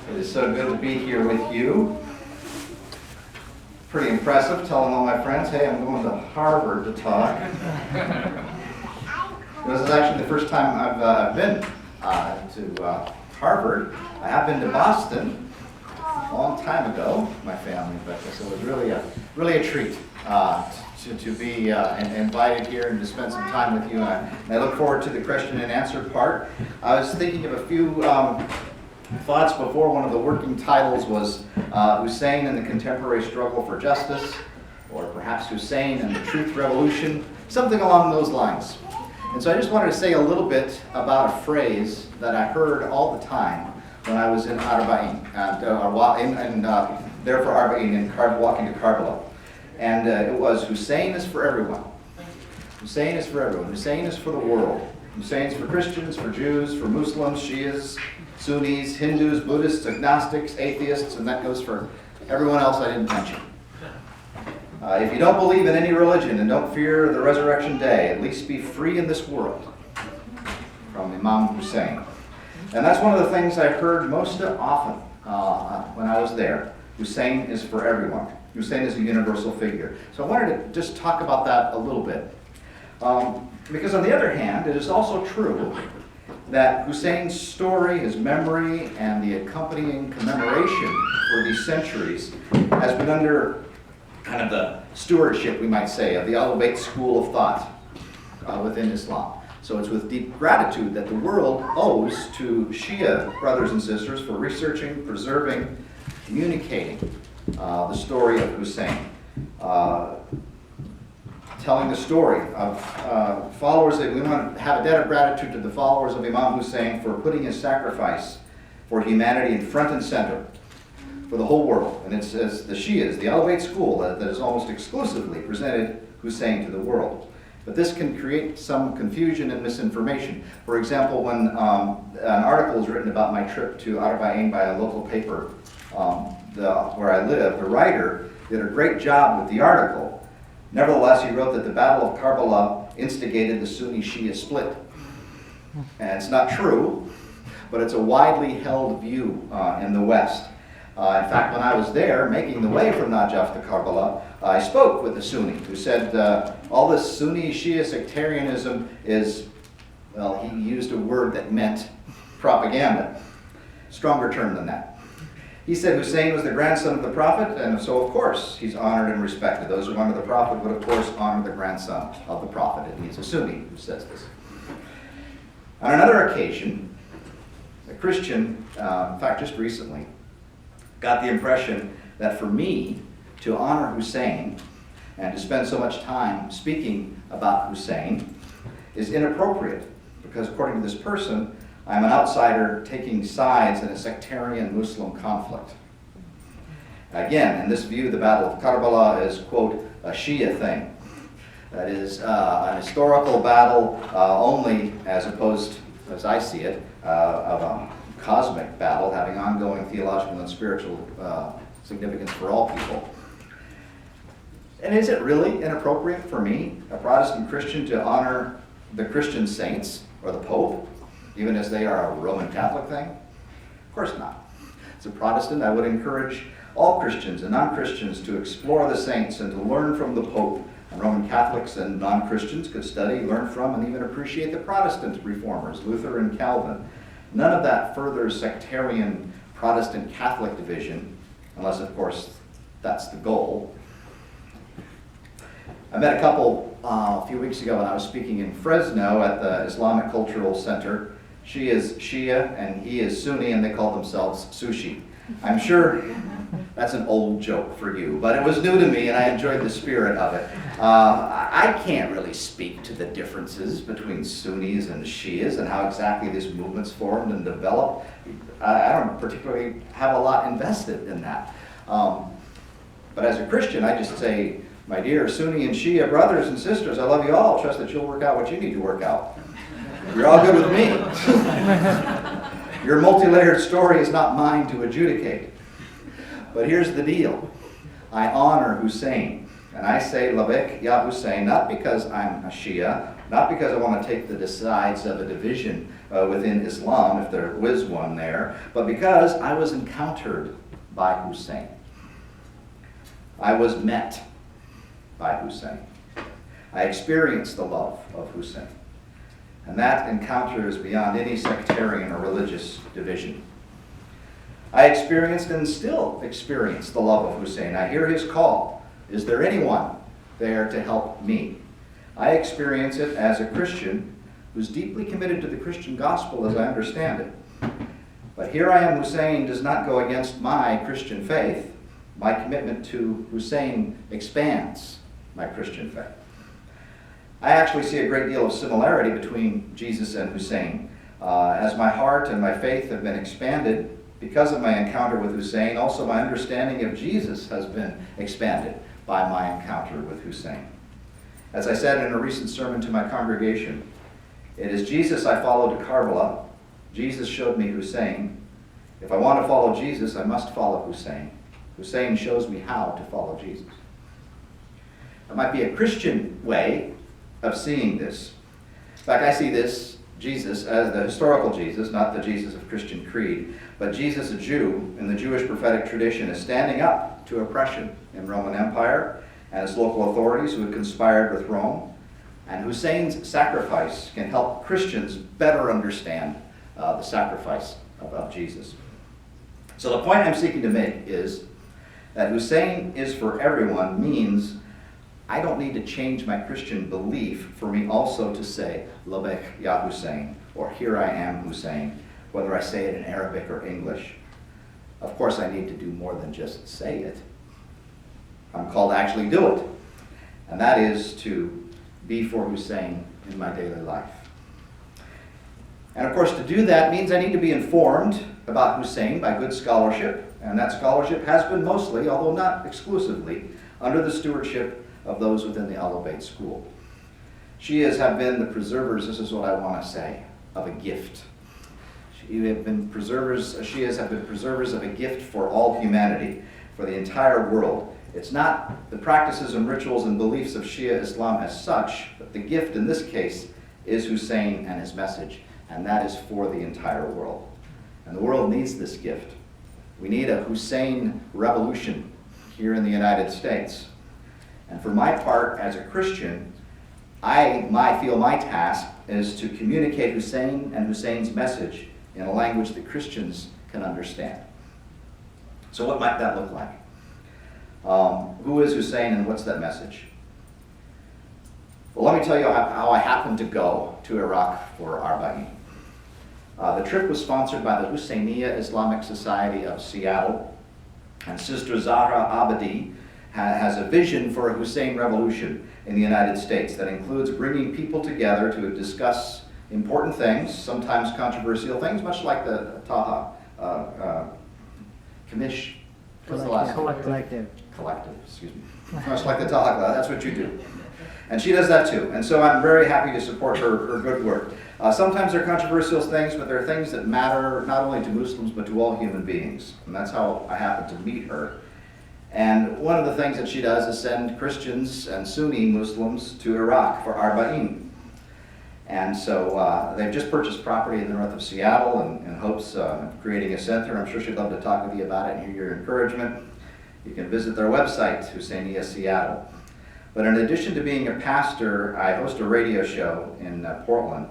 It is so good to be here with you. Pretty impressive, telling all my friends, hey, I'm going to Harvard to talk. This is actually the first time I've been to Harvard. I have been to Boston a long time ago, my family, but so it was really a treat to be invited here and to spend some time with you. And I look forward to the question and answer part. I was thinking of a few thoughts before. One of the working titles was Hussein and the Contemporary Struggle for Justice, or perhaps Hussein and the Truth Revolution, something along those lines. And so I just wanted to say a little bit about a phrase that I heard all the time when I was in Arbaeen, there for Arbaeen and walking to Karbala. And it was, Hussein is for everyone. Hussein is for everyone. Hussein is for the world. Hussein is for Christians, for Jews, for Muslims, Shias, Sunnis, Hindus, Buddhists, agnostics, atheists, and that goes for everyone else I didn't mention. If you don't believe in any religion and don't fear the resurrection day, at least be free in this world. From Imam Hussein. And that's one of the things I heard most often when I was there. Hussein is for everyone. Hussein is a universal figure. So I wanted to just talk about that a little bit. Because on the other hand, it is also true that Hussein's story, his memory, and the accompanying commemoration for these centuries has been under kind of the stewardship, we might say, of the Arbaeen school of thought within Islam. So it's with deep gratitude that the world owes to Shia brothers and sisters for researching, preserving, communicating the story of Hussein. Telling the story of followers that we want to have a debt of gratitude to the followers of Imam Hussein for putting his sacrifice for humanity in front and center for the whole world. And it's as the Shias, the Arbaeen school, that has almost exclusively presented Hussein to the world. But this can create some confusion and misinformation. For example, when an article was written about my trip to Arbaeen by a local paper where I live, the writer did a great job with the article. Nevertheless, he wrote that the Battle of Karbala instigated the Sunni-Shia split. And it's not true, but it's a widely held view in the West. In fact, when I was there, making the way from Najaf to Karbala, I spoke with a Sunni who said all this Sunni-Shia sectarianism is, well, he used a word that meant propaganda. Stronger term than that. He said Hussein was the grandson of the Prophet, and so of course he's honored and respected. Those who honor the Prophet would of course honor the grandson of the Prophet, and he's a Sunni who says this. On another occasion, a Christian, in fact just recently, got the impression that for me to honor Hussein and to spend so much time speaking about Hussein is inappropriate, because according to this person, I'm an outsider taking sides in a sectarian Muslim conflict. Again, in this view, the Battle of Karbala is, quote, a Shia thing. That is an historical battle only, as opposed, as I see it, of a cosmic battle having ongoing theological and spiritual significance for all people. And is it really inappropriate for me, a Protestant Christian, to honor the Christian saints or the Pope, even as they are a Roman Catholic thing? Of course not. As a Protestant, I would encourage all Christians and non-Christians to explore the saints and to learn from the Pope. And Roman Catholics and non-Christians could study, learn from, and even appreciate the Protestant reformers, Luther and Calvin. None of that furthers sectarian Protestant-Catholic division, unless, of course, that's the goal. I met a couple a few weeks ago when I was speaking in Fresno at the Islamic Cultural Center. She is Shia and he is Sunni, and they call themselves Sushi. I'm sure that's an old joke for you, but it was new to me and I enjoyed the spirit of it. I can't really speak to the differences between Sunnis and Shias and how exactly this movement's formed and developed. I don't particularly have a lot invested in that. But as a Christian, I just say, my dear Sunni and Shia brothers and sisters, I love you all. Trust that you'll work out what you need to work out. You're all good with me. Your multi-layered story is not mine to adjudicate. But here's the deal. I honor Hussein. And I say, Labek Ya Hussein, not because I'm a Shia, not because I want to take the sides of a division within Islam, if there was one there, but because I was encountered by Hussein. I was met by Hussein. I experienced the love of Hussein. And that encounter is beyond any sectarian or religious division. I experienced and still experience the love of Hussein. I hear his call. Is there anyone there to help me? I experience it as a Christian who's deeply committed to the Christian gospel as I understand it. But here I am, Hussein does not go against my Christian faith. My commitment to Hussein expands my Christian faith. I actually see a great deal of similarity between Jesus and Hussein. As my heart and my faith have been expanded because of my encounter with Hussein, also my understanding of Jesus has been expanded by my encounter with Hussein. As I said in a recent sermon to my congregation, it is Jesus I follow to Karbala. Jesus showed me Hussein. If I want to follow Jesus, I must follow Hussein. Hussein shows me how to follow Jesus. That might be a Christian way of seeing this. In fact, I see this Jesus as the historical Jesus, not the Jesus of Christian creed, but Jesus, a Jew in the Jewish prophetic tradition, is standing up to oppression in Roman Empire and its local authorities who had conspired with Rome. And Hussein's sacrifice can help Christians better understand the sacrifice of Jesus. So the point I'm seeking to make is that Hussein is for everyone means I don't need to change my Christian belief for me also to say, Labbaik Ya Hussein, or Here I am Hussein, whether I say it in Arabic or English. Of course, I need to do more than just say it. I'm called to actually do it. And that is to be for Hussein in my daily life. And of course, to do that means I need to be informed about Hussein by good scholarship, and that scholarship has been mostly, although not exclusively, under the stewardship of those within the Arbaeen school. Shias have been the preservers, this is what I want to say, of a gift. Shias have been preservers of a gift for all humanity, for the entire world. It's not the practices and rituals and beliefs of Shia Islam as such, but the gift in this case is Hussein and his message, and that is for the entire world. And the world needs this gift. We need a Hussein revolution here in the United States. And for my part, as a Christian, I feel my task is to communicate Hussein and Hussein's message in a language that Christians can understand. So what might that look like? Who is Hussein and what's that message? Well, let me tell you how I happened to go to Iraq for Arbaeen. The trip was sponsored by the Husseiniya Islamic Society of Seattle, and Sister Zahra Abadi has a vision for a Hussein revolution in the United States that includes bringing people together to discuss important things, sometimes controversial things, much like the Taha Commish. What's the last Collective. Collective, excuse me. Much like the Taha, that's what you do. And she does that too. And so I'm very happy to support her good work. Sometimes they're controversial things, but they're things that matter not only to Muslims, but to all human beings. And that's how I happened to meet her. And one of the things that she does is send Christians and Sunni Muslims to Iraq for Arbaeen. And so they've just purchased property in the north of Seattle in hopes of creating a center. I'm sure she'd love to talk with you about it and hear your encouragement. You can visit their website, Husseiniya Seattle. But in addition to being a pastor, I host a radio show in Portland,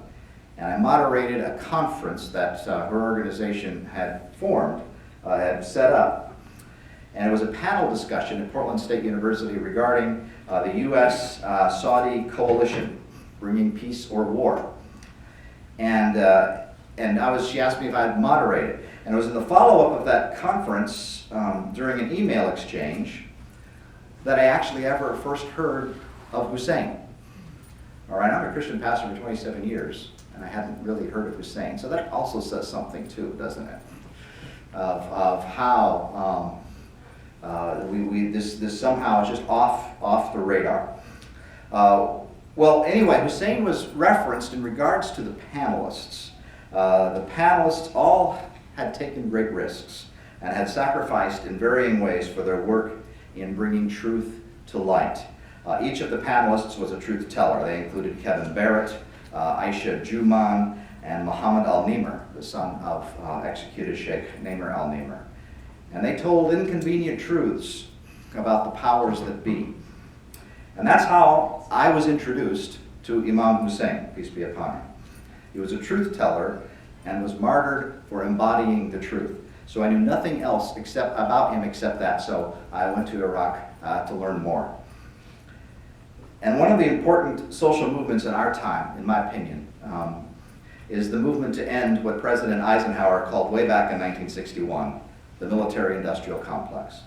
and I moderated a conference that her organization had formed, had set up. And it was a panel discussion at Portland State University regarding the U.S.-Saudi coalition, bringing peace or war. And she asked me if I'd moderate it. And it was in the follow-up of that conference, during an email exchange, that I actually ever first heard of Hussein. All right, I'm a Christian pastor for 27 years, and I hadn't really heard of Hussein. So that also says something too, doesn't it? Of how this somehow is just off the radar. Well, anyway, Hussein was referenced in regards to the panelists. The panelists all had taken great risks and had sacrificed in varying ways for their work in bringing truth to light. Each of the panelists was a truth teller. They included Kevin Barrett, Aisha Juman, and Muhammad al-Nimr, the son of executed Sheikh Namr al-Nimr. And they told inconvenient truths about the powers that be. And that's how I was introduced to Imam Hussein, peace be upon him. He was a truth teller and was martyred for embodying the truth. So I knew nothing else about him except that. So I went to Iraq to learn more. And one of the important social movements in our time, in my opinion, is the movement to end what President Eisenhower called way back in 1961, the military-industrial complex.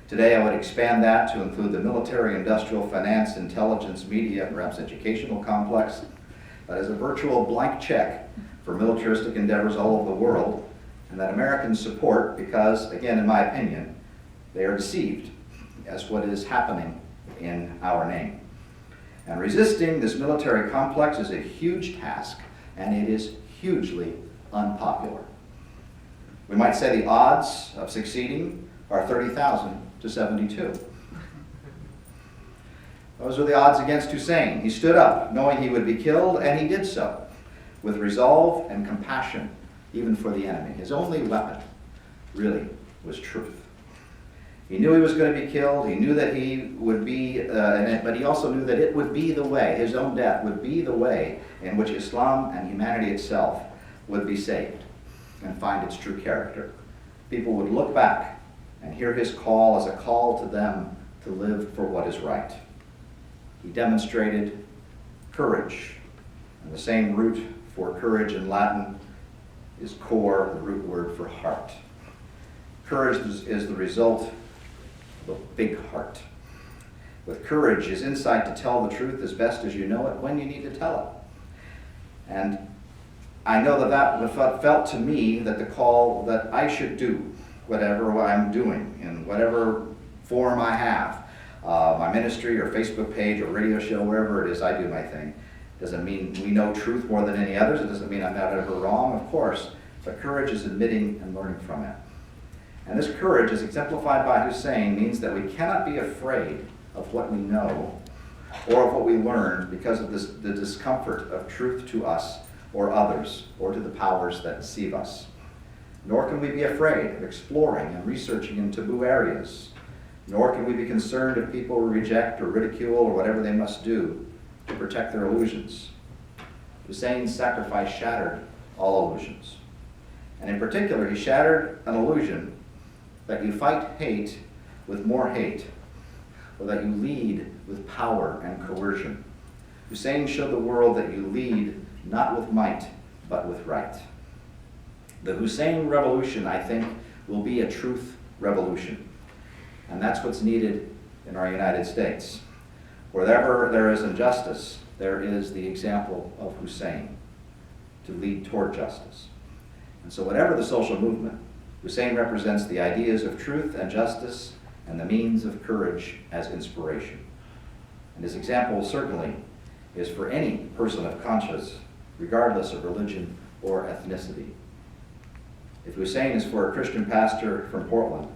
Today I would expand that to include the military-industrial, finance, intelligence, media, perhaps educational complex, but as a virtual blank check for militaristic endeavors all over the world, and that Americans support because, again, in my opinion, they are deceived as what is happening in our name. And resisting this military complex is a huge task, and it is hugely unpopular. We might say the odds of succeeding are 30,000 to 72. Those are the odds against Hussein. He stood up knowing he would be killed, and he did so with resolve and compassion, even for the enemy. His only weapon, really, was truth. He knew he was going to be killed. He knew that he would be, but he also knew that it would be the way, his own death would be the way in which Islam and humanity itself would be saved and find its true character. People would look back and hear his call as a call to them to live for what is right. He demonstrated courage, and the same root for courage in Latin is cor, the root word for heart. Courage is the result of a big heart. With courage is insight to tell the truth as best as you know it when you need to tell it. And I know that felt to me that the call that I should do whatever I'm doing in whatever form I have, my ministry or Facebook page or radio show, wherever it is I do my thing. Doesn't mean we know truth more than any others. It doesn't mean I'm not ever wrong, of course. But courage is admitting and learning from it. And this courage, as exemplified by Hussein, means that we cannot be afraid of what we know or of what we learned because of the discomfort of truth to us or others or to the powers that deceive us. Nor can we be afraid of exploring and researching in taboo areas. Nor can we be concerned if people reject or ridicule or whatever they must do to protect their illusions. Hussein's sacrifice shattered all illusions. And in particular, he shattered an illusion that you fight hate with more hate, or that you lead with power and coercion. Hussein showed the world that you lead not with might, but with right. The Hussein revolution, I think, will be a truth revolution. And that's what's needed in our United States. Wherever there is injustice, there is the example of Hussein to lead toward justice. And so whatever the social movement, Hussein represents the ideas of truth and justice and the means of courage as inspiration. And his example certainly is for any person of conscience, regardless of religion or ethnicity. If Hussein is for a Christian pastor from Portland,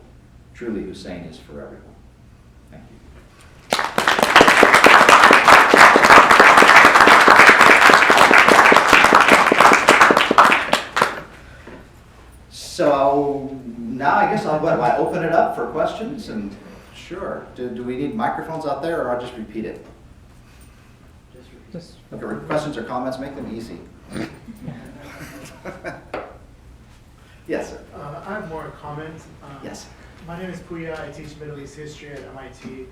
truly Hussein is for everyone. Thank you. So now I guess I open it up for questions, and sure. Do we need microphones out there, or I'll just repeat it? Okay, questions or comments, make them easy. Yes, sir. I have more comments. Yes. My name is Puya. I teach Middle East history at MIT.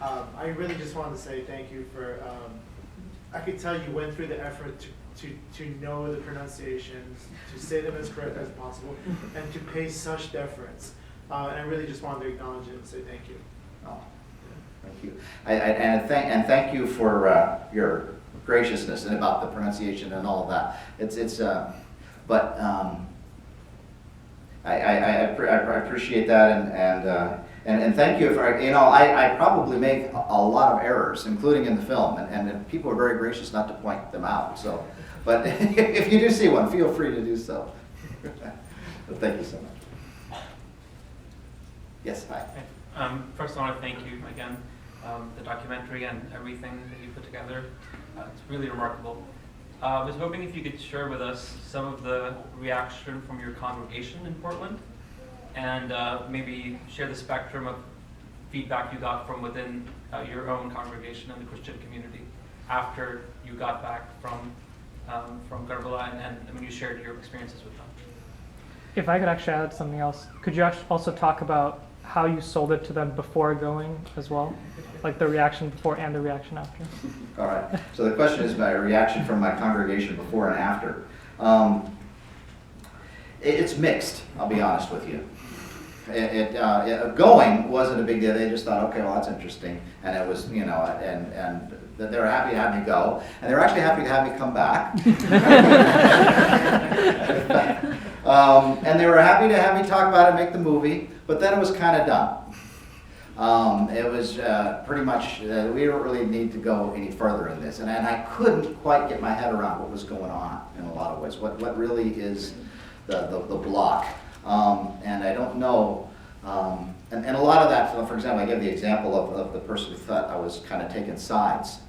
I really just wanted to say thank you for, I could tell you went through the effort to know the pronunciations, to say them as correct as possible, and to pay such deference. And I really just wanted to acknowledge it and say thank you. Oh, thank you. And thank you for your graciousness and about the pronunciation and all of that. I appreciate that, and thank you for, I probably make a lot of errors, including in the film, and people are very gracious not to point them out. So, but if you do see one, feel free to do so. But thank you so much. Yes, hi. First, I want to thank you again, the documentary and everything that you put together. It's really remarkable. I was hoping if you could share with us some of the reaction from your congregation in Portland, and maybe share the spectrum of feedback you got from within your own congregation and the Christian community after you got back from Karbala, and when you shared your experiences with them. If I could actually add something else, could you also talk about how you sold it to them before going as well? Like the reaction before and the reaction after? All right. So the question is my reaction from my congregation before and after. It's mixed, I'll be honest with you. Going wasn't a big deal. They just thought, okay, well, that's interesting. And it was, you know, and they were happy to have me go. And they were actually happy to have me come back. And they were happy to have me talk about it, make the movie. But then it was kind of done. It was pretty much, we don't really need to go any further in this. And I couldn't quite get my head around what was going on in a lot of ways. What really is the block. And I don't know, and a lot of that, for example, I give the example of the person who thought I was kind of taking sides,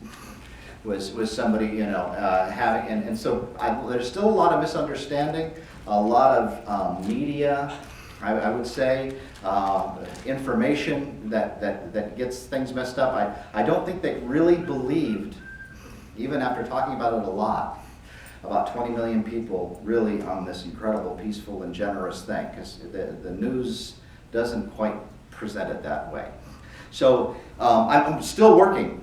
was somebody, you know, having, and so there's still a lot of misunderstanding, a lot of media, I would say, information that gets things messed up. I don't think they really believed, even after talking about it a lot, about 20 million people really on this incredible, peaceful, and generous thing, because the news doesn't quite present it that way. So I'm still working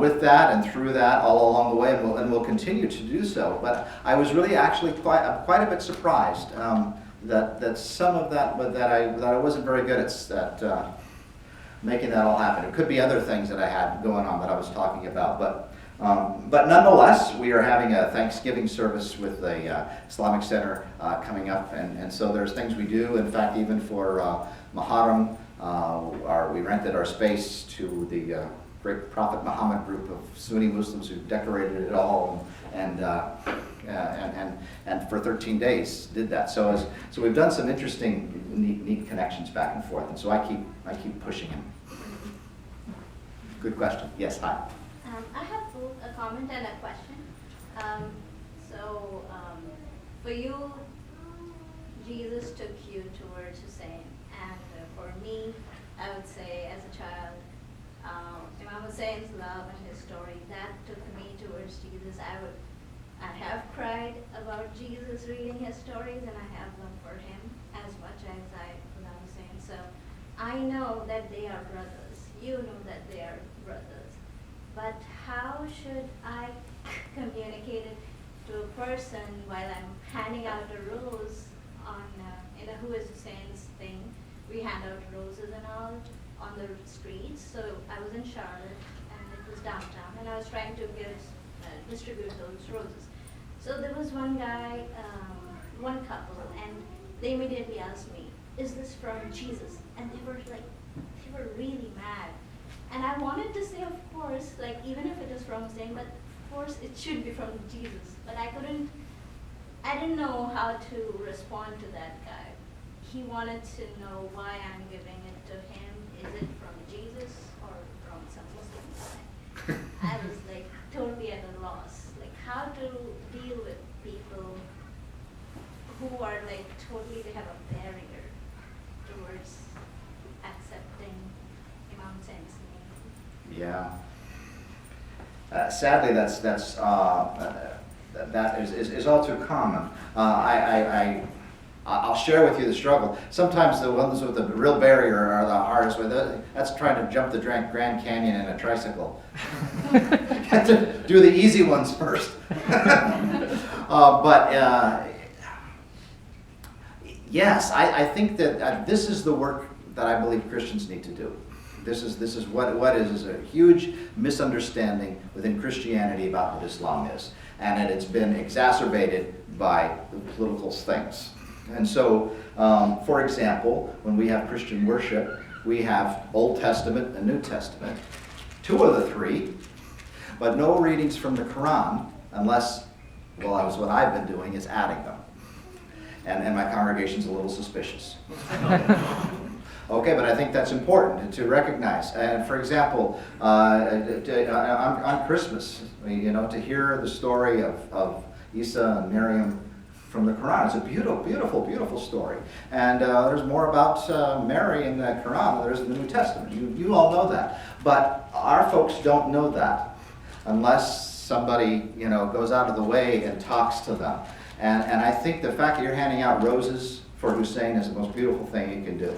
with that and through that all along the way, and we'll continue to do so. But I was really actually quite a bit surprised that some of that, but that I wasn't very good at making that all happen. It could be other things that I had going on that I was talking about, but nonetheless, we are having a Thanksgiving service with the Islamic Center coming up, and so there's things we do. In fact, even for Muharram, we rented our space to the great Prophet Muhammad group of Sunni Muslims who decorated it all, and for 13 days did that. So we've done some interesting, neat connections back and forth, and so I keep pushing him. Good question. Yes, hi. I have both a comment and a question. For you, Jesus took you towards Hussein, and for me, I would say as a child, Imam Hussein's love and his story, that took me towards Jesus. I have cried about Jesus reading his stories, and I have love for him as much as I love Hussein. So I know that they are brothers. You know that they are brothers. But how should I communicate it to a person while I'm handing out a rose on, in a Who is Hussein's thing? We hand out roses and all on the streets. So I was in Charlotte, and it was downtown, and I was trying to distribute those roses. So there was one guy, one couple, and they immediately asked me, "Is this from Jesus?" And they were really mad. And I wanted to say, of course, like even if it is from Hussein, but of course it should be from Jesus. But I didn't know how to respond to that guy. He wanted to know why I'm giving it to him. Is it from Jesus or from some Muslim guy? I was like totally at a loss. Like how to deal with people who are like totally, they have a barrier towards accepting Imam Hussein's name. Yeah. Sadly, that is all too common. I'll share with you the struggle. Sometimes the ones with the real barrier are the hardest. That's trying to jump the Grand Canyon in a tricycle. You have to do the easy ones first. Yes, I think that this is the work that I believe Christians need to do. This is what is a huge misunderstanding within Christianity about what Islam is, and that it's been exacerbated by the political things. And so, for example, when we have Christian worship, we have Old Testament and New Testament, 2 of the 3, but no readings from the Quran unless, well, that was what I've been doing, is adding them. And my congregation's a little suspicious. Okay, but I think that's important to recognize. And for example, on Christmas, to hear the story of Isa and Miriam from the Quran. It's a beautiful, beautiful, beautiful story. And there's more about Mary in the Quran than there is in the New Testament. You all know that. But our folks don't know that unless somebody goes out of the way and talks to them. And I think the fact that you're handing out roses for Hussein is the most beautiful thing you can do.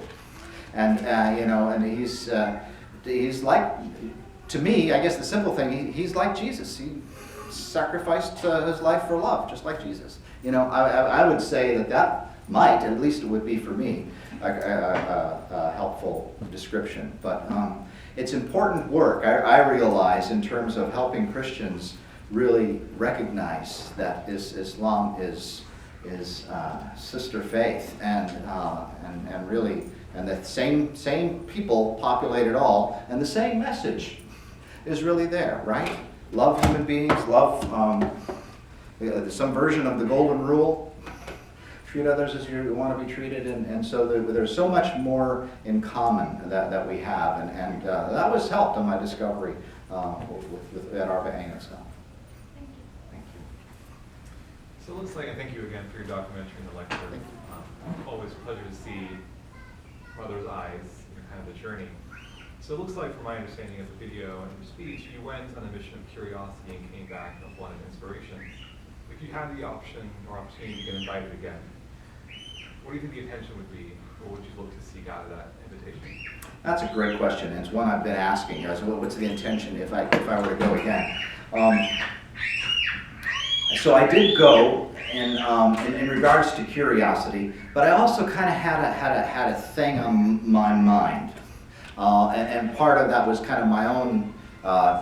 And and he's like, to me, I guess the simple thing, he's like Jesus. He sacrificed his life for love, just like Jesus. I would say that might, at least it would be for me, a helpful description. But it's important work, I realize, in terms of helping Christians really recognize that Islam is sister faith, and really, and the same people populate it all, and the same message is really there, right? Love human beings, love some version of the golden rule. Treat others as you want to be treated, and so there's so much more in common that we have, and that was helped in my discovery at Arbaeen and stuff. Thank you. So it looks like, and thank you again for your documentary and the lecture. Always a pleasure to see Mother's eyes, kind of the journey. So it looks like, from my understanding of the video and your speech, you went on a mission of curiosity and came back with one of inspiration. If you had the option or opportunity to get invited again, what do you think the intention would be, or would you look to seek out of that invitation? That's a great question, and it's one I've been asking. What's the intention if I were to go again? So I did go in regards to curiosity, but I also kind of had a thing on my mind, and part of that was kind of my own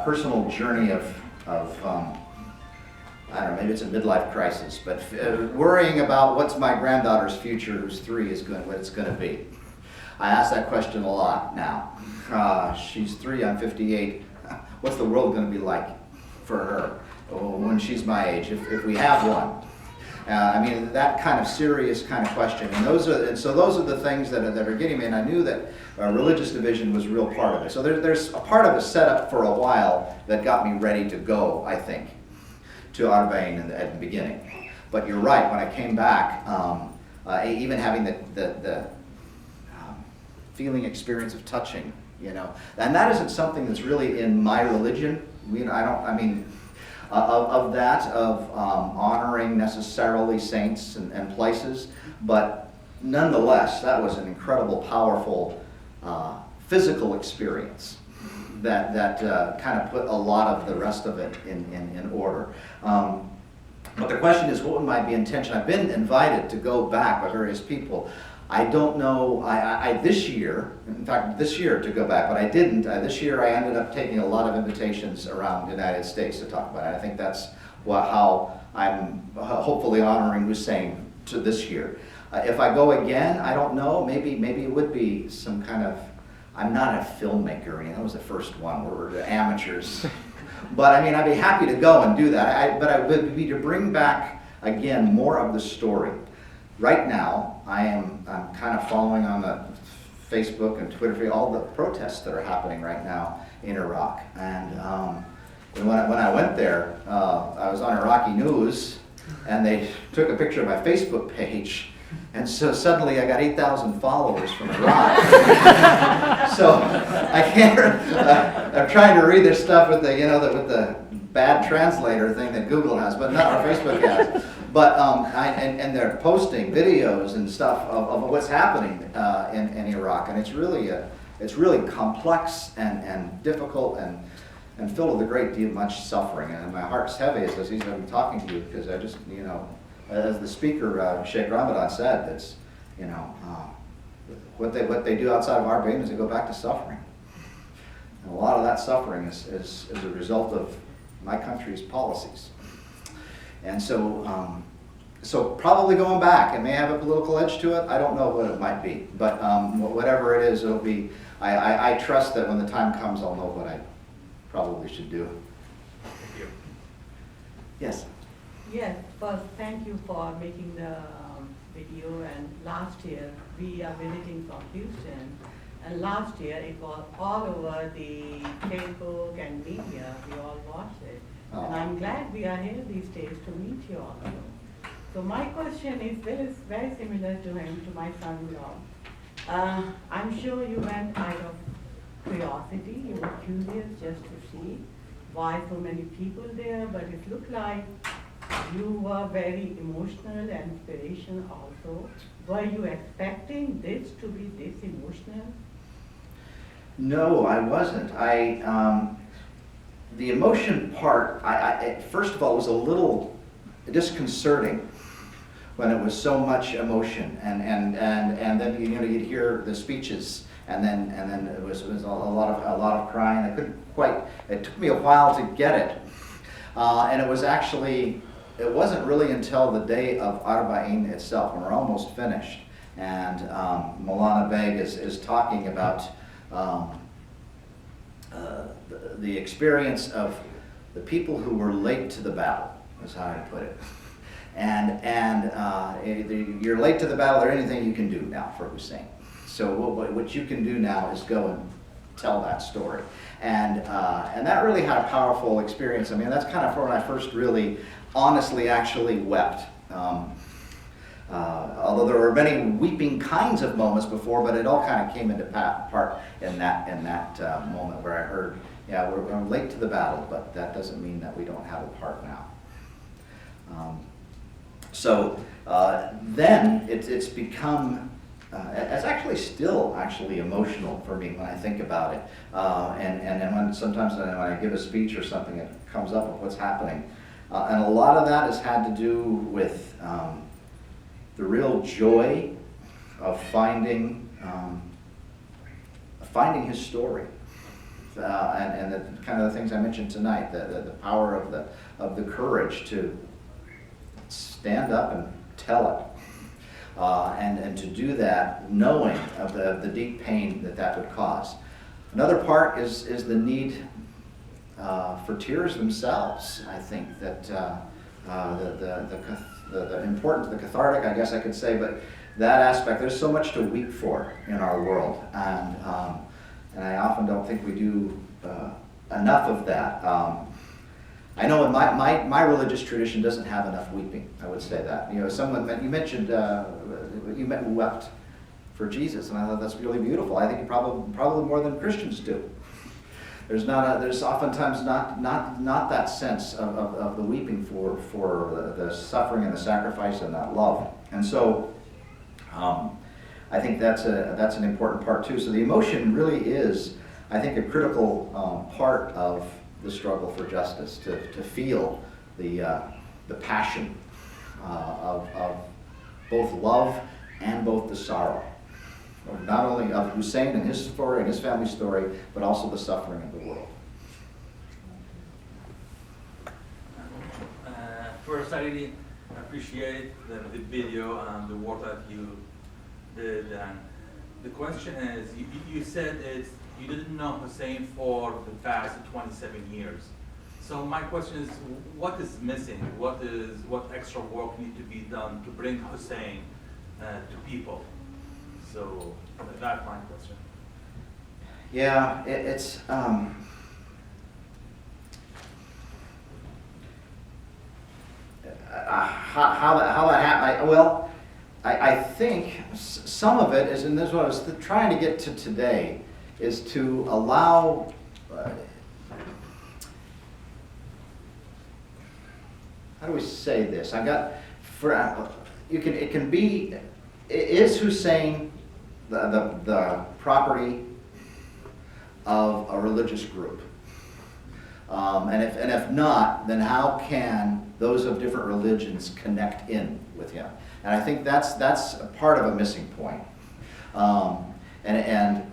personal journey of I don't know, maybe it's a midlife crisis, but worrying about what's my granddaughter's future, who's 3, what it's going to be. I ask that question a lot now. She's 3, I'm 58. What's the world going to be like for her when she's my age, if we have one? I mean, that kind of serious kind of question. And so those are the things that are getting me, and I knew that religious division was a real part of it. So there's a part of a setup for a while that got me ready to go, I think, to Arbaeen at the beginning. But you're right, when I came back, even having the feeling experience of touching, and that isn't something that's really in my religion. Of honoring necessarily saints and places, but nonetheless, that was an incredible, powerful physical experience that kind of put a lot of the rest of it in order. But the question is, what might be intention? I've been invited to go back by various people. I don't know, I this year to go back, but I didn't. This year I ended up taking a lot of invitations around the United States to talk about it. I think that's how I'm hopefully honoring Hussein to this year. If I go again, I don't know, maybe it would be some kind of, I'm not a filmmaker, that was the first one, we're amateurs. But I'd be happy to go and do that. But I would be to bring back, again, more of the story. Right now, I'm kind of following on the Facebook and Twitter, all the protests that are happening right now in Iraq. And when I went there, I was on Iraqi news, and they took a picture of my Facebook page. And so suddenly I got 8,000 followers from Iraq. So I can't, I'm trying to read this stuff with the bad translator thing that Google has, but not our Facebook has. But and they're posting videos and stuff of what's happening in Iraq, and it's really complex and difficult and filled with a great deal much suffering. And my heart's heavy as I'm talking to you, because I just as the speaker Sheikh Ramadan said, that's what they do outside of Arbaeen is they go back to suffering, and a lot of that suffering is a result of my country's policies. And so probably going back. It may have a political edge to it. I don't know what it might be. But whatever it is, it'll be, I trust that when the time comes, I'll know what I probably should do. Thank you. Yes? Yes, first, thank you for making the video, and last year we are visiting from Houston, and last year it was all over the Facebook and media. We all watched it, and I'm glad we are here these days to meet you all. So my question is very similar to him, to my son-in-law. I'm sure you went out of curiosity. You were curious just to see why so many people there, but it looked like you were very emotional and inspirational also. Were you expecting this to be this emotional? No, I wasn't. The emotion part, first of all, was a little disconcerting when it was so much emotion, and then you'd hear the speeches, and then it was a lot of crying. I couldn't quite. It took me a while to get it, and it wasn't really until the day of Arbaeen itself, when we're almost finished, and Maulana Beg is talking about the experience of the people who were late to the battle, is how I put it. And you're late to the battle, there anything you can do now for Hussein. So what you can do now is go and tell that story. And that really had a powerful experience. I mean, that's kind of when I first really, honestly, actually wept. Although there were many weeping kinds of moments before, but it all kind of came into part in that moment where I heard, yeah, we're late to the battle, but that doesn't mean that we don't have a part now. Then it's become, it's actually still emotional for me when I think about it. And then sometimes when I give a speech or something, it comes up with what's happening. And a lot of that has had to do with the real joy of finding his story. And the kind of the things I mentioned tonight, the power of the courage to stand up and tell it, and to do that knowing of the deep pain that would cause. Another part is the need for tears themselves. I think that the importance, the cathartic, I guess I could say, but that aspect, there's so much to weep for in our world, and I often don't think we do enough of that. I know in my religious tradition doesn't have enough weeping. I would say that. You mentioned you wept for Jesus, and I thought that's really beautiful. I think probably more than Christians do. There's oftentimes not that sense of the weeping for the suffering and the sacrifice and that love. And so I think that's an important part too. So the emotion really is, I think, a critical part of the struggle for justice, to feel the passion of both love and both the sorrow, not only of Hussein and his story and his family's story, but also the suffering of the world. First, I really appreciate the video and the work that you did. And the question is, you said you didn't know Hussein for the past 27 years. So my question is, what is missing? What extra work needs to be done to bring Hussein to people? So that's my question. Yeah, it's how that happened. I think some of it is, and this is what I was trying to get to today, is to allow how do we say this? It can be, is Hussein the property of a religious group? And if not, then how can those of different religions connect in with him? And I think that's a part of a missing point. And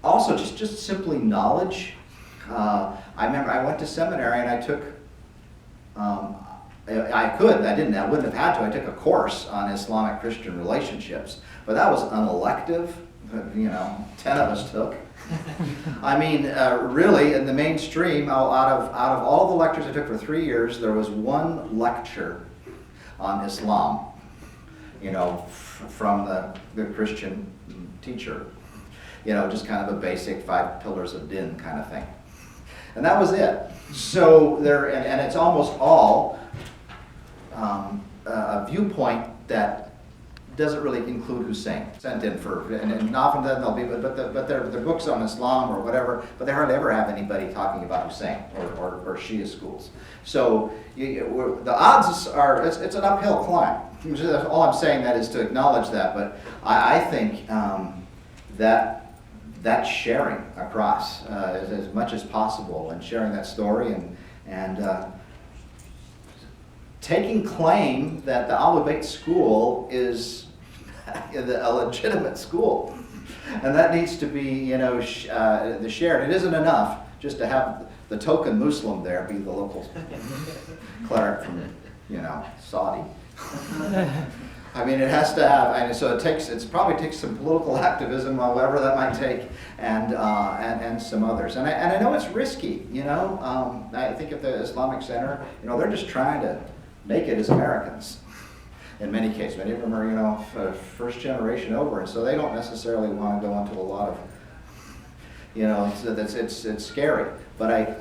also just simply knowledge. I remember I went to seminary and I took, I wouldn't have had to. I took a course on Islamic Christian relationships, but that was unelective. 10 of us took. I mean, really, in the mainstream, out of all the lectures I took for 3 years, there was one lecture on Islam. from the Christian teacher. Just kind of a basic 5 pillars of din kind of thing. And that was it. So and it's almost all a viewpoint that doesn't really include Hussein. Sent in and often then they'll be, but they're books on Islam or whatever, but they hardly ever have anybody talking about Hussein or Shia schools. So the odds are, it's an uphill climb. All I'm saying that is to acknowledge that, but I think that sharing across as much as possible, and sharing that story and taking claim that the Ahlul Bayt school is a legitimate school, and that needs to be shared. It isn't enough just to have the token Muslim there be the local cleric from Saudi. I mean, it has to have, and so it probably takes some political activism, whatever that might take, and some others. And I know it's risky, I think at the Islamic Center, they're just trying to make it as Americans. In many cases, many of them are, first generation over, and so they don't necessarily want to go into a lot of, it's scary. But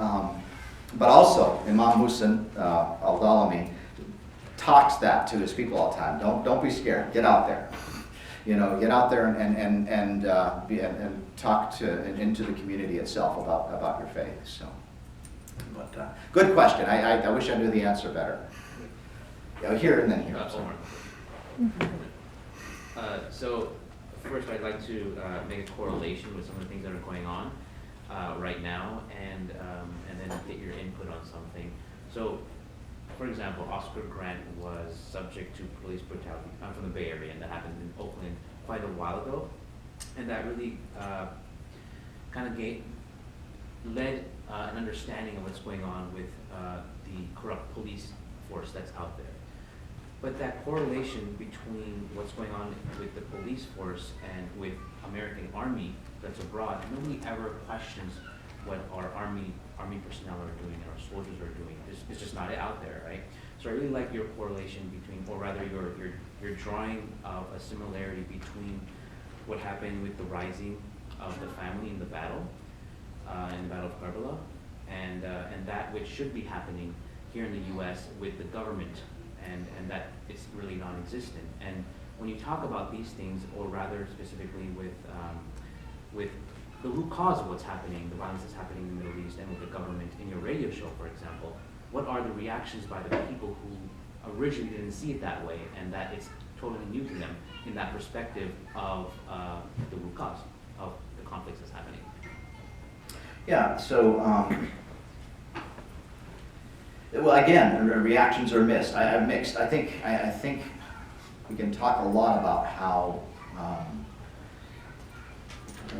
but also Imam Hussein al-Dalami talks that to his people all the time. Don't be scared. Get out there. Get out there and talk into the community itself about your faith. So, but good question. I wish I knew the answer better. Here and then here. So first, I'd like to make a correlation with some of the things that are going on right now, and then get your input on something. So, for example, Oscar Grant was subject to police brutality. I'm from the Bay Area, and that happened in Oakland quite a while ago, and that really kind of led an understanding of what's going on with the corrupt police force that's out there. But that correlation between what's going on with the police force and with American Army that's abroad, nobody ever questions what our Army personnel are doing and our soldiers are doing. It's just not out there, right? So I really like your correlation between, or rather your drawing of a similarity between what happened with the rising of the family in the battle of Karbala, and that which should be happening here in the U.S. with the government, and that it's really non-existent. And when you talk about these things, or rather specifically with the root cause of what's happening, the violence that's happening in the Middle East and with the government, in your radio show, for example, what are the reactions by the people who originally didn't see it that way, and that it's totally new to them in that perspective of the root cause of the conflicts that's happening? Yeah, so, well, again, reactions are mixed. I'm mixed. I think we can talk a lot about how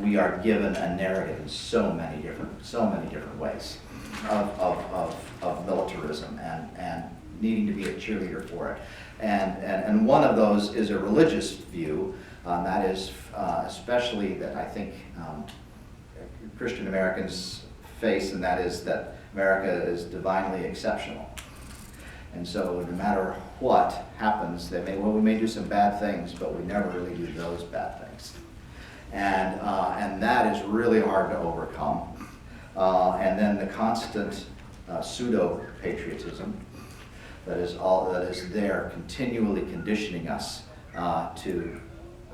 we are given a narrative in so many different ways of militarism and needing to be a cheerleader for it. And one of those is a religious view, that is especially that I think Christian Americans face, and that is that America is divinely exceptional. And so no matter what happens, we may do some bad things, but we never really do those bad things. And that is really hard to overcome. And then the constant pseudo-patriotism that is there continually conditioning us to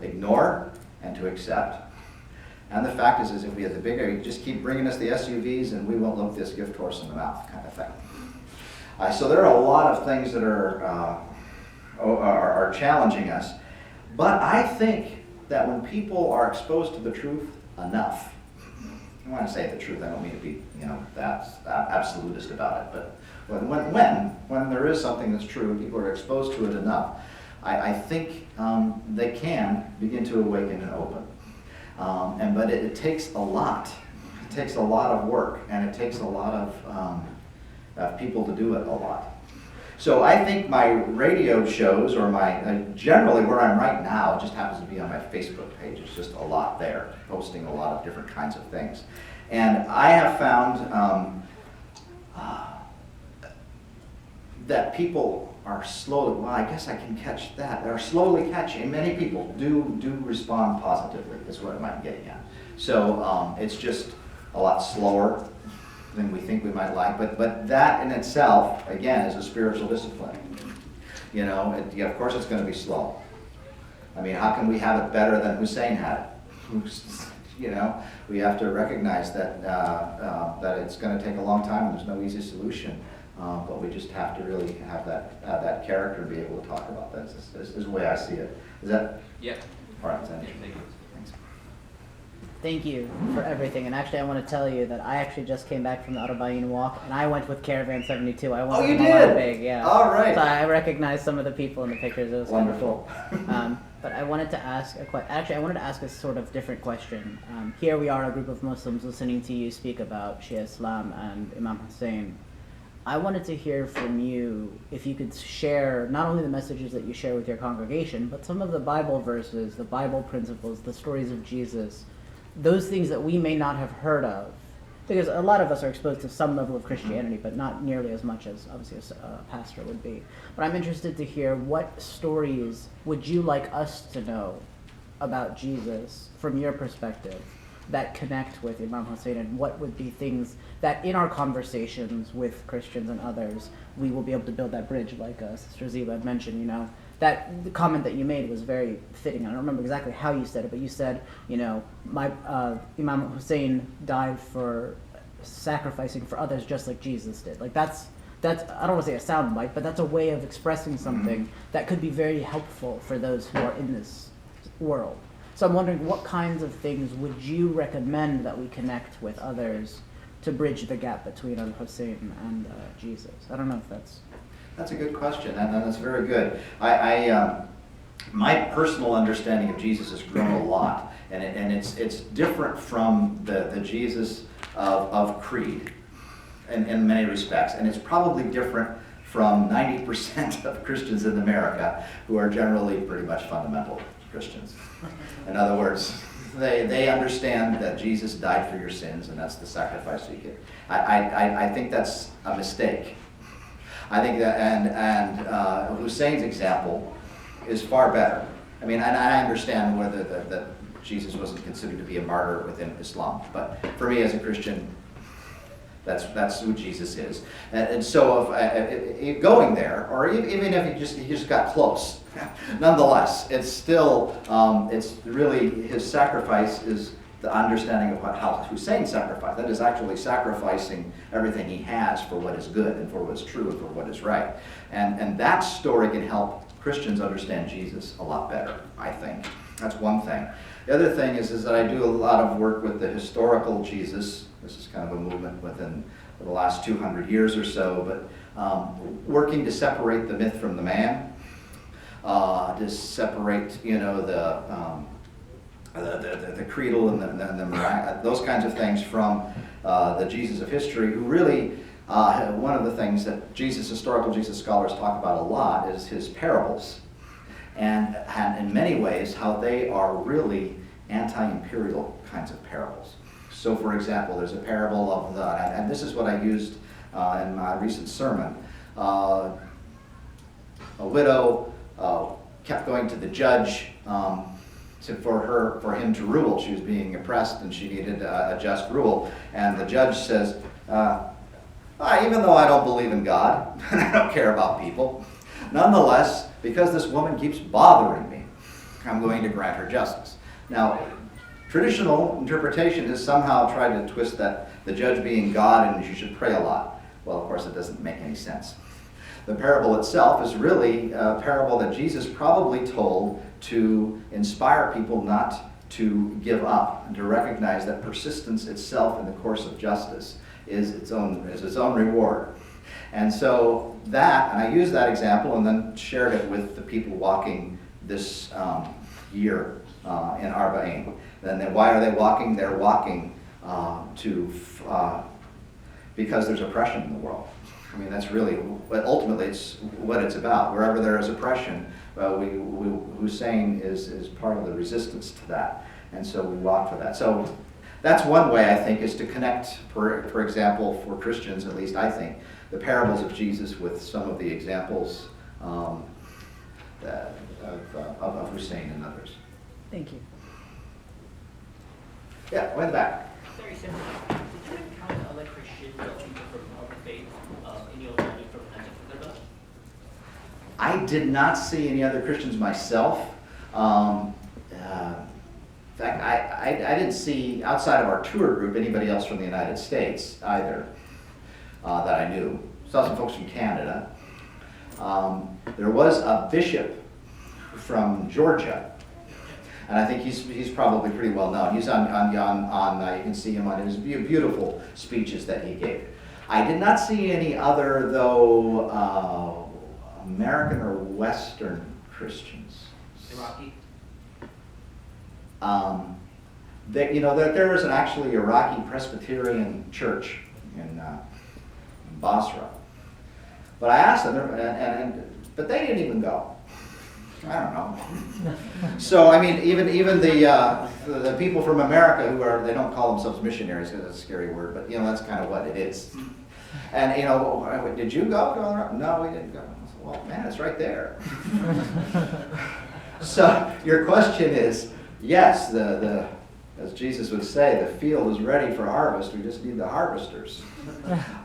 ignore and to accept. And the fact is if we have the bigger, you just keep bringing us the SUVs and we won't look this gift horse in the mouth kind of thing. So there are a lot of things that are challenging us. But I think that when people are exposed to the truth enough, when I say the truth, I don't mean to be, that absolutist about it, but when there is something that's true and people are exposed to it enough, I think they can begin to awaken and open. But it takes a lot. It takes a lot of work, and it takes a lot of people to do it a lot. So I think my radio shows, or generally where I'm right now, it just happens to be on my Facebook page. It's just a lot there, posting a lot of different kinds of things. And I have found that people are slowly, well, I guess I can catch that, are slowly catching, many people do respond positively, is what I'm getting at. So it's just a lot slower than we think we might like, but that in itself, again, is a spiritual discipline. You know, of course it's going to be slow. I mean, how can we have it better than Hussein had it? You know, we have to recognize that that it's going to take a long time and there's no easy solution. But we just have to really have that character and be able to talk about that. This is the way I see it. Is that? Yeah. All right, then. Yeah, thank you. Thanks. Thank you for everything. And actually, I want to tell you that I actually just came back from the Arbaeen walk, and I went with Caravan 72. I went Oh, with you Mama did? Big, yeah. All right. So I recognized some of the people in the pictures. It was Wonderful. wonderful. But I wanted to ask I wanted to ask a sort of different question. Here we are, a group of Muslims listening to you speak about Shia Islam and Imam Hussein. I wanted to hear from you if you could share not only the messages that you share with your congregation, but some of the Bible verses, the Bible principles, the stories of Jesus, those things that we may not have heard of. Because a lot of us are exposed to some level of Christianity, but not nearly as much as obviously a pastor would be. But I'm interested to hear, what stories would you like us to know about Jesus from your perspective that connect with Imam Hussein, and what would be things that in our conversations with Christians and others, we will be able to build that bridge, like Sister Ziba had mentioned, you know. That the comment that you made was very fitting. I don't remember exactly how you said it, but you said, you know, Imam Hussein died for sacrificing for others just like Jesus did. Like that's I don't want to say a sound bite, but that's a way of expressing something that could be very helpful for those who are in this world. So I'm wondering, what kinds of things would you recommend that we connect with others to bridge the gap between Hussein and Jesus? I don't know if that's... That's a good question, and that's very good. My personal understanding of Jesus has grown a lot, and it's different from the Jesus of Creed in many respects, and it's probably different from 90% of Christians in America, who are generally pretty much fundamental Christians. In other words, they understand that Jesus died for your sins, and that's the sacrifice you get. I think that's a mistake. I think that, and Hussein's example is far better. I mean, and I understand whether that Jesus wasn't considered to be a martyr within Islam, but for me as a Christian, that's who Jesus is. And so if going there, or even if he just got close, nonetheless, it's still, it's really, his sacrifice is the understanding of how Hussein sacrificed. That is actually sacrificing everything he has for what is good and for what is true and for what is right. And that story can help Christians understand Jesus a lot better, I think. That's one thing. The other thing is that I do a lot of work with the historical Jesus. This is kind of a movement within the last 200 years or so, but working to separate the myth from the man, to separate, you know, the creedal and the those kinds of things from the Jesus of history, who really, one of the things that historical Jesus scholars talk about a lot is his parables. And in many ways, how they are really anti-imperial kinds of parables. So for example, there's a parable of and this is what I used in my recent sermon. A widow kept going to the judge for him to rule. She was being oppressed and she needed a just rule. And the judge says, even though I don't believe in God, and I don't care about people, nonetheless, because this woman keeps bothering me, I'm going to grant her justice. Now, traditional interpretation has somehow tried to twist that the judge being God and you should pray a lot. Well, of course, it doesn't make any sense. The parable itself is really a parable that Jesus probably told to inspire people not to give up and to recognize that persistence itself in the course of justice is its own reward. And so and I used that example and then shared it with the people walking this year in Arbaeen. And then why are they walking? They're walking because there's oppression in the world. I mean, that's really, ultimately, it's what it's about. Wherever there is oppression, Hussein is part of the resistance to that. And so we walk for that. So that's one way, I think, is to connect, for example, for Christians, at least I think, the parables of Jesus with some of the examples um, of Hussein and others. Thank you. Yeah, way in the back. Very simple. Did you encounter other Christians or people from other faiths in your journey from Karbala? I did not see any other Christians myself. In fact, I didn't see, outside of our tour group, anybody else from the United States either that I knew. Saw some folks from Canada. There was a bishop from Georgia, and I think he's probably pretty well known. He's on you can see him on his beautiful speeches that he gave. I did not see any other, though, American or Western Christians. Iraqi? There is an actually Iraqi Presbyterian church in Basra. But I asked them, but they didn't even go. I don't know. So I mean, even the people from America who they don't call themselves missionaries because it's a scary word, but that's kind of what it is. And did you go? No, we didn't go. I said, well, man, it's right there. So your question is, yes, as Jesus would say, the field is ready for harvest. We just need the harvesters.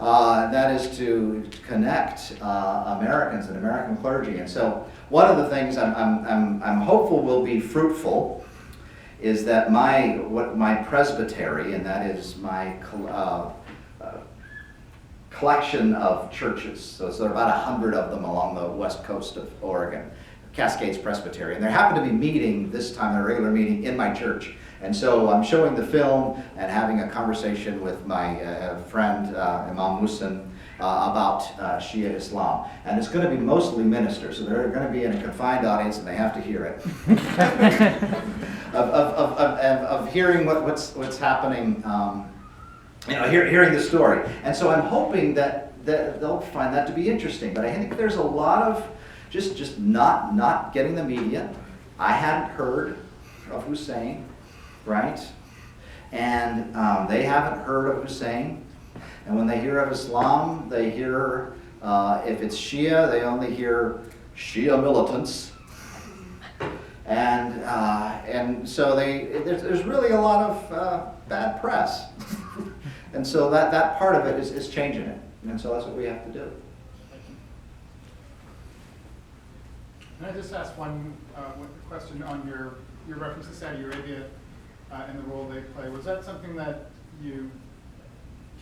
That is to connect Americans and American clergy. And so one of the things I'm hopeful will be fruitful is that my presbytery, and that is my collection of churches. So there are about 100 of them along the west coast of Oregon. Cascades Presbytery, and they happen to be meeting this time, a regular meeting in my church. And so I'm showing the film and having a conversation with my friend Imam Muhsin about Shia Islam. And it's going to be mostly ministers, so they're going to be in a confined audience and they have to hear it. of hearing what's happening, hearing the story. And so I'm hoping that they'll find that to be interesting. But I think there's a lot of just not getting the media. I hadn't heard of Hussein, right? And they haven't heard of Hussein. And when they hear of Islam, they hear, if it's Shia, they only hear Shia militants. And so there's really a lot of bad press. And so that part of it is changing it. And so that's what we have to do. Can I just ask one question on your reference to Saudi Arabia and the role they play? Was that something that you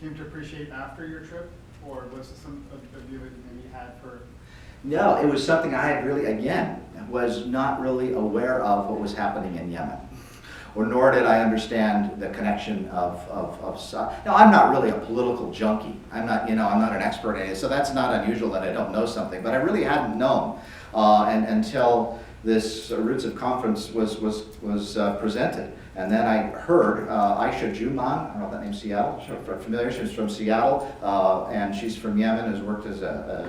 came to appreciate after your trip, or was it a view that you maybe had for? No, it was something I had really, again, was not really aware of what was happening in Yemen. Or nor did I understand the connection of now, I'm not really a political junkie. I'm not an expert in it, so that's not unusual that I don't know something. But I really hadn't known until this Roots of Conference was presented. And then I heard Aisha Juman, I don't know if that name's Seattle, she's familiar, she's from Seattle, and she's from Yemen, has worked as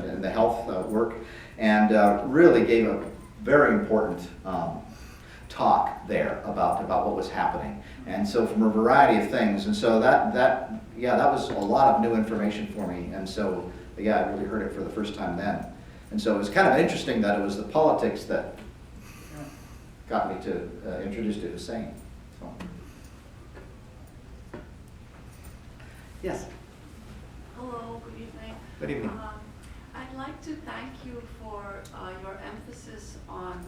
in the health work, and really gave a very important talk there about what was happening. And so from a variety of things, and so that was a lot of new information for me, and so I really heard it for the first time then. And so it was kind of interesting that it was the politics that got me to introduce to Hussein. So. Yes? Hello, good evening. Good evening. I'd like to thank you for your emphasis on,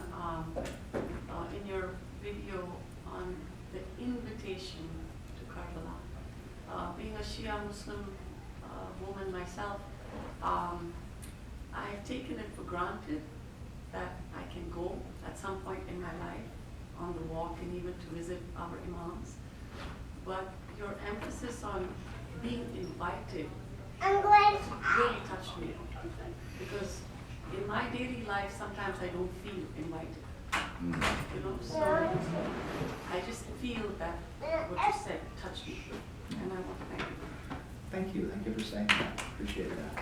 in your video, on the invitation to Karbala. Being a Shia Muslim woman myself, I've taken it for granted that I can go at some point in my life on the walk and even to visit our imams. But your emphasis on being invited really touched me, because in my daily life sometimes I don't feel invited. So I just feel that what you said touched me, and I want to thank you. Thank you. Thank you for saying that. Appreciate that.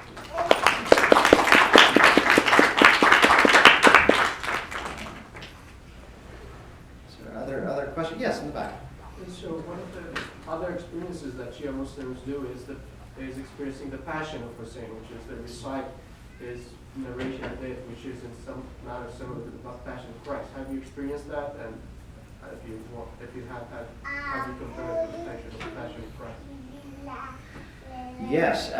Other questions? Yes, in the back. And so one of the other experiences that Shia Muslims do is experiencing the passion of Hussein, which is they recite his narration of it, which is in some manner similar to the Passion of Christ. Have you experienced that? And if you have you compared it to the Passion of Christ? Yes,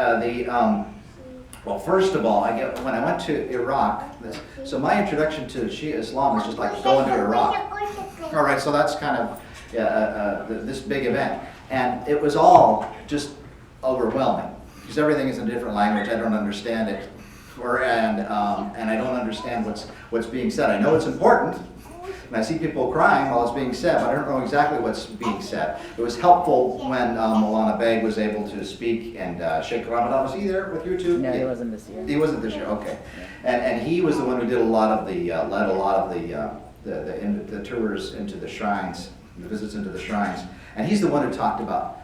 well, first of all, when I went to Iraq, so my introduction to Shia Islam was just like going to Iraq. All right, so that's kind of this big event. And it was all just overwhelming, because everything is in a different language. I don't understand it, and I don't understand what's being said. I know it's important, and I see people crying while it's being said, but I don't know exactly what's being said. It was helpful when Maulana Beg was able to speak, and Sheikh Ramadan, was he there with you too? No, he wasn't this year. He wasn't this year, okay. And he was the one who did a lot of the, led a lot of the tours into the shrines, the visits into the shrines. And he's the one who talked about,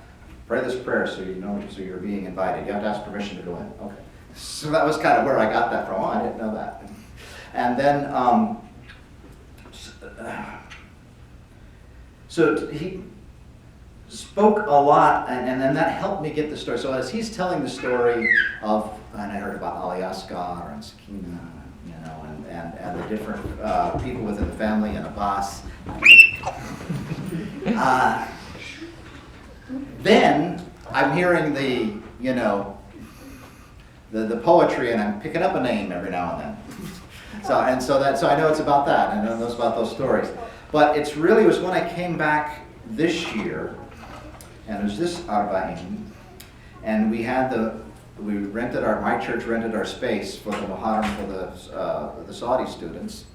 pray this prayer so you know, so you're being invited. You have to ask permission to go in. Okay. So that was kind of where I got that from. Oh, I didn't know that. And then, so he spoke a lot, and then that helped me get the story. So as he's telling the story of, and I heard about Ali Asghar and Sakina, you know, and the different people within the family and Abbas. Then I'm hearing the, you know, the poetry, and I'm picking up a name every now and then. So I know it's about that, and I know it's about those stories. But it's really was when I came back this year, and it was this Arbaeen, and my church rented our space for the Muharram for the Saudi students,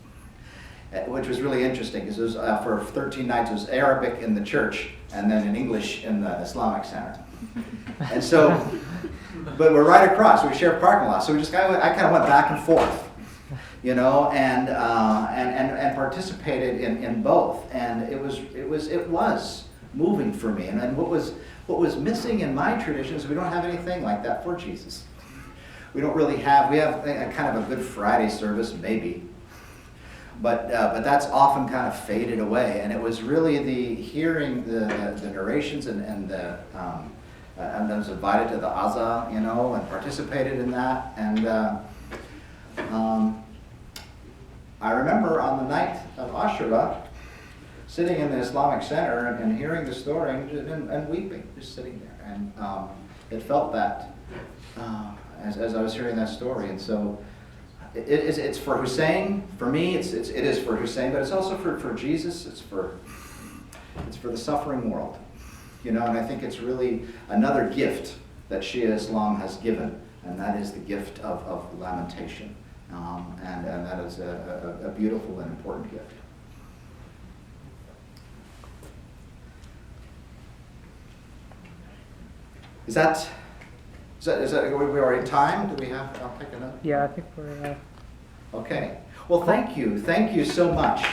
which was really interesting because it was for 13 nights. It was Arabic in the church and then in English in the Islamic Center. And so, but we're right across. We share parking lot, so I kind of went back and forth, you know, and participated in both. And it was moving for me. And what was missing in my tradition is we don't have anything like that for Jesus. We don't really have. We have a kind of a Good Friday service, maybe. But that's often kind of faded away, and it was really the hearing the narrations and I was invited to the Azah, you know, and participated in that. And I remember on the night of Ashura, sitting in the Islamic Center and hearing the story and weeping, just sitting there, and it felt that as I was hearing that story, and so. It's for Hussein. For me, it is for Hussein, but it's also for Jesus. It's for the suffering world, you know. And I think it's really another gift that Shia Islam has given, and that is the gift of lamentation, and that is a beautiful and important gift. Is that we already in time? Do we have? I'll take a note. Yeah, I think we're. Okay. Well, thank you so much.